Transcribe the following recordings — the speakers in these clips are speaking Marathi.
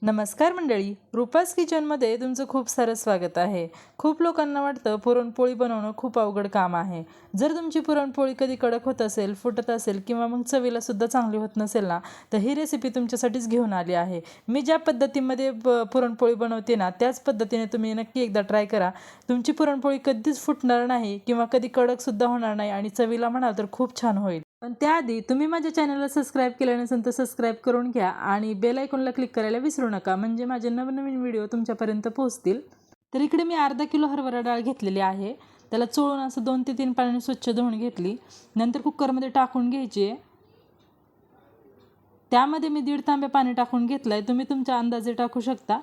नमस्कार मंडळी, रूपास किचनमध्ये तुमचं खूप सारं स्वागत आहे। खूप लोकांना वाटतं पुरणपोळी बनवणं खूप अवघड काम आहे। जर तुमची पुरणपोळी कधी कडक होत असेल, फुटत असेल किंवा मग चवीला सुद्धा चांगली होत नसेल ना, तर ही रेसिपी तुमच्यासाठीच घेऊन आली आहे। मी ज्या पद्धतीमध्ये पुरणपोळी बनवते ना, त्याच पद्धतीने तुम्ही नक्की एकदा ट्राय करा। तुमची पुरणपोळी कधीच फुटणार नाही किंवा कधी कडक सुद्धा होणार नाही आणि चवीला म्हणाल तर खूप छान होईल। पण त्याआधी तुम्ही माझ्या चॅनलला सबस्क्राइब केले नसेल तर सबस्क्राइब करून घ्या आणि बेल आयकॉनला क्लिक करायला विसरू नका, म्हणजे माझे नवनवीन व्हिडिओ तुमच्यापर्यंत पोहोचतील। तर इकडे मी अर्धा किलो हरभरा डाळ घेतलेली आहे। त्याला चोळून असं 2 ते 3 पाण्याने स्वच्छ धुवून घेतली। नंतर कुकरमध्ये टाकून घ्यायची आहे। त्यामध्ये मी 1.5 तांबे पाणी टाकून घेतलंय, तुम्ही तुमच्या अंदाजे टाकू शकता।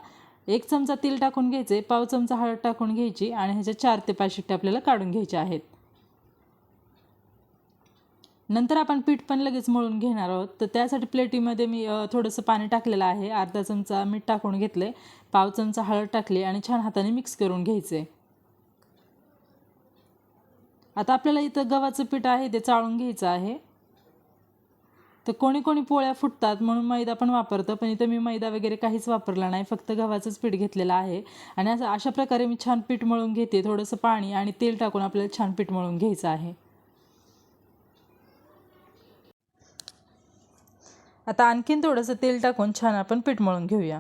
1 चमचा तेल टाकून घ्यायचे, पाव चमचा हळद टाकून घ्यायची आणि ह्याच्या 4 ते 5 शिट्ट्या आपल्याला काढून घ्यायच्या आहेत। नंतर आपण पीठ पण लगेच मळून घेणार आहोत। तर त्यासाठी प्लेटीमध्ये मी थोडंसं पाणी टाकलेलं आहे, अर्धा चमचा मीठ टाकून घेतले, पाव चमचा हळद टाकली आणि छान हाताने मिक्स करून घ्यायचे। आता आपल्याला इथं गव्हाचं पीठ आहे ते चाळून घ्यायचं आहे। तर कोणी कोणी पोळ्या फुटतात म्हणून मैदा पण वापरतं, पण इथं मी मैदा वगैरे काहीच वापरला नाही, फक्त गव्हाचंच पीठ घेतलेलं आहे। आणि अशा प्रकारे मी छान पीठ मळून घेते। थोडंसं पाणी आणि तेल टाकून आपल्याला छान पीठ मळून घ्यायचं आहे। आता आणखीन थोडंसं तेल टाकून छान आपण पीठ मळून घेऊया।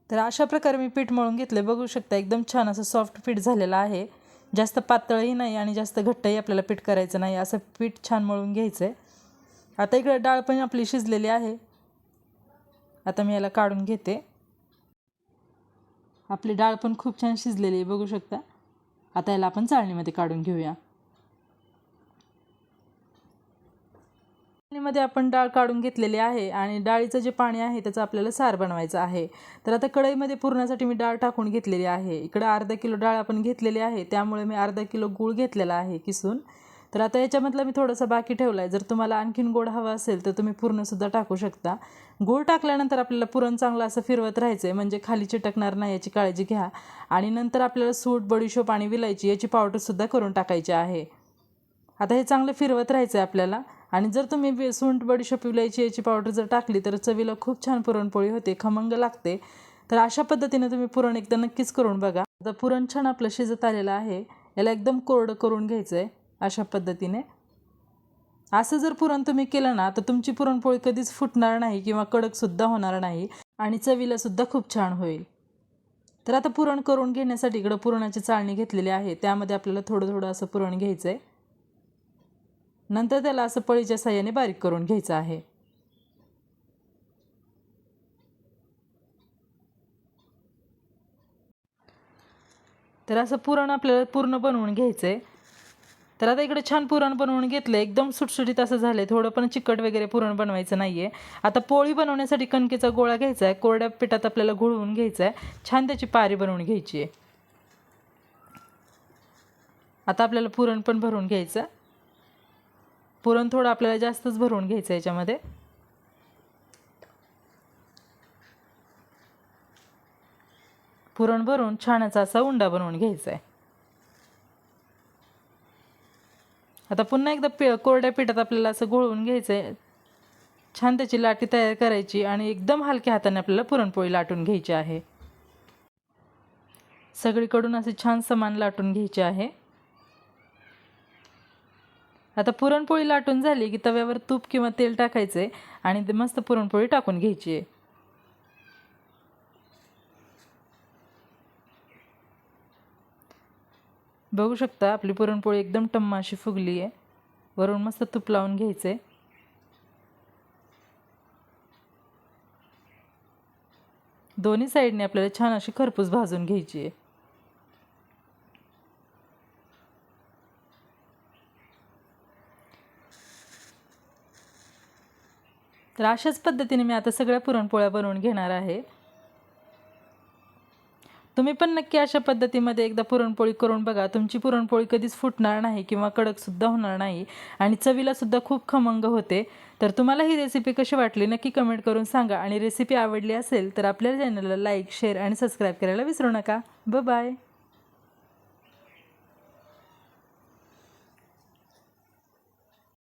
तर अशा प्रकारे मी पीठ मळून घेतले, बघू शकता एकदम छान असं सॉफ्ट पीठ झालेलं आहे। जास्त पातळही नाही आणि जास्त घट्टही आपल्याला पीठ करायचं नाही, असं पीठ छान मळून घ्यायचं आहे। आता इकडे डाळ पण आपली शिजलेली आहे। आता मी याला काढून घेते। आपली डाळ पण खूप छान शिजलेली आहे, बघू शकता। आता याला आपण चाळणीमध्ये काढून घेऊया। चाळणीमध्ये आपण डाळ काढून घेतलेली आहे आणि डाळीचं जे पाणी आहे त्याचं आपल्याला सार बनवायचं आहे। तर आता कढईमध्ये पुरण्यासाठी मी डाळ टाकून घेतलेली आहे। इकडे अर्धा किलो डाळ आपण घेतलेली आहे, त्यामुळे मी अर्धा किलो गूळ घेतलेला आहे किसून। तर आता याच्यामधलं मी थोडंसं बाकी ठेवलं आहे। जर तुम्हाला आणखीन गोड हवा असेल तर तुम्ही पूर्णसुद्धा टाकू शकता। गूळ टाकल्यानंतर आपल्याला पुरण चांगलं असं फिरवत राहायचं आहे, म्हणजे खाली चिटकणार नाही याची काळजी घ्या। आणि नंतर आपल्याला सूट, बडीशोप आणि विलायची याची पावडरसुद्धा करून टाकायची आहे। आता हे चांगलं फिरवत राहायचं आहे आपल्याला। आणि जर तुम्ही सुंठ, बडीशोप, विलायची याची पावडर जर टाकली तर चवीला खूप छान पुरणपोळी होते, खमंग लागते। तर अशा पद्धतीने तुम्ही पुरण एकदा नक्कीच करून बघा। आता पुरण छान आपलं शिजत आलेलं आहे, याला एकदम कोरडं करून घ्यायचं आहे अशा पद्धतीने। असं जर पुरण तुम्ही केलं ना तर तुमची पुरणपोळी कधीच फुटणार नाही किंवा कडकसुद्धा होणार नाही आणि चवीलासुद्धा खूप छान होईल। तर आता पुरण करून घेण्यासाठी इकडं पुरणाची चाळणी घेतलेली आहे, त्यामध्ये आपल्याला थोडं थोडं असं पुरण घ्यायचं आहे। नंतर त्याला असं पळीच्या साहाय्याने बारीक करून घ्यायचं आहे। तर असं पुरण आपल्याला पूर्ण बनवून घ्यायचं आहे। तर आता इकडे छान पुरण बनवून घेतलं, एकदम सुटसुटीत असं झालं, थोडं पण चिकट वगैरे पुरण बनवायचं नाही आहे। आता पोळी बनवण्यासाठी कणकेचा गोळा घ्यायचा आहे, कोरड्या पिठात आपल्याला घोळवून घ्यायचं आहे, छान त्याची पारी बनवून घ्यायची आहे। आता आपल्याला पुरण पण भरून घ्यायचं, पुरण थोडं आपल्याला जास्तच भरून घ्यायचं याच्यामध्ये। पुरण भरून छानचा असा उंडा बनवून घ्यायचा आहे। आता पुन्हा एकदा कोरड्या पिठात आपल्याला असं घोळवून घ्यायचं आहे, छान त्याची लाटी तयार करायची आणि एकदम हलक्या हाताने आपल्याला पुरणपोळी लाटून घ्यायची आहे। सगळीकडून असे छान समान लाटून घ्यायचे आहे। आता पुरणपोळी लाटून झाली की तव्यावर तूप किंवा तेल टाकायचे आणि ते मस्त पुरणपोळी टाकून घ्यायची आहे। बघू शकता आपली पुरणपोळी एकदम टम्म अशी फुगली आहे, वरून मस्त तूप लावून घ्यायचे। दोन्ही साईडने आपल्याला छान अशी खरपूस भाजून घ्यायची आहे। तर अशाच पद्धतीने मी आता सगळ्या पुरणपोळ्या बनवून घेणार आहे। तुम्ही पण नक्की अशा पद्धतीमध्ये एकदा पुरणपोळी करून बघा, तुमची पुरणपोळी कधीच फुटणार नाही किंवा कडकसुद्धा होणार नाही आणि चवीलासुद्धा खूप खमंग होते। तर तुम्हाला ही रेसिपी कशी वाटली नक्की कमेंट करून सांगा आणि रेसिपी आवडली असेल तर आपल्या चॅनलला लाईक, शेअर आणि सबस्क्राईब करायला विसरू नका। Bye bye.